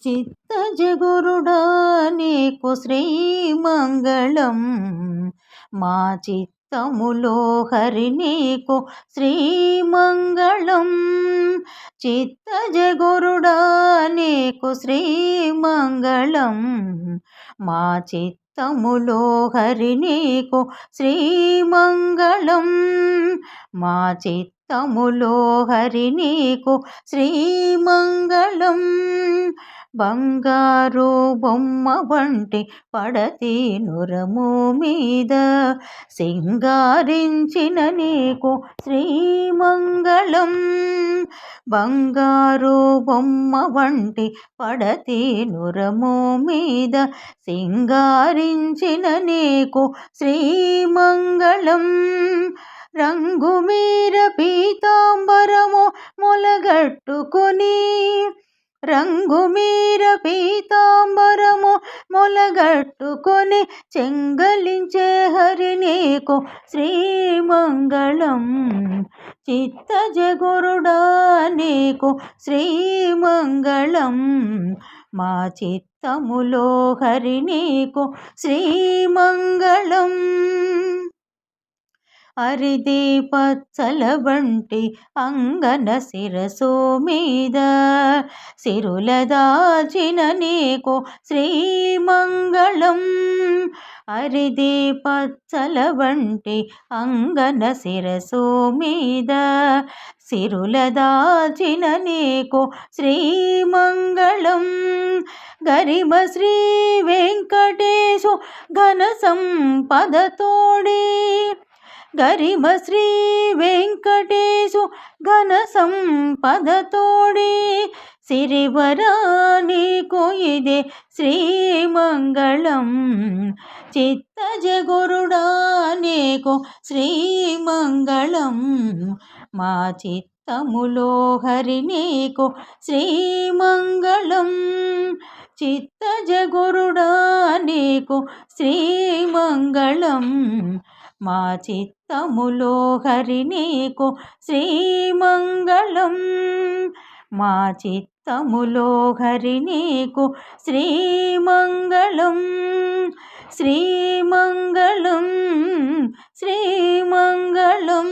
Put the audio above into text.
చిత్తజగురుడా నీకు శ్రీమంగళం, మా చిత్తములో హరి నీకు శ్రీమంగళం. చిత్తజగురుడా నీకు శ్రీమంగళం, మా చిత్తములో హరి నీకు శ్రీమంగళం. మా చిత్తములో హరి నీకు శ్రీమంగళం. బంగారు బొమ్మ వంటి పడతి నురము మీద సింగారించిన నీకు శ్రీమంగళం. బంగారు బొమ్మ వంటి పడతి నురము మీద సింగారించిన నీకు శ్రీమంగళం. రంగు మీర పీతాంబరము మొలగట్టుకొని, రంగు మీర పీతాంబరము మొలగట్టుకొని చెంగలించే హరి నీకు శ్రీమంగళం. చిత్తజగురుడా నీకు శ్రీమంగళం, మా చిత్తములో హరి నీకు శ్రీమంగళం. అరిది పచ్చల వంటి అంగన శిరసు మీద సిరుల దాచిన నీకు శ్రీమంగళం. అరిది పచ్చల వంటి అంగన శిరసు మీద సిరుల దాచిన నీకు శ్రీమంగళం. గరిమ శ్రీ వెంకటేశు ఘన సంపదతోడి, గరిమ శ్రీ వెంకటేశు ఘన సంపదతోడి సిరివరా నీకు ఇదే శ్రీమంగళం. చిత్తజగురుడా నీకు శ్రీమంగళం, మా చిత్తములో హరి నీకు శ్రీమంగళం. చిత్తజగురుడా నీకు శ్రీమంగళం, మా చిత్తములో హరి నీకు శ్రీమంగళం. మా చిత్తములో హరి నీకు శ్రీమంగళం. శ్రీమంగళం, శ్రీమంగళం.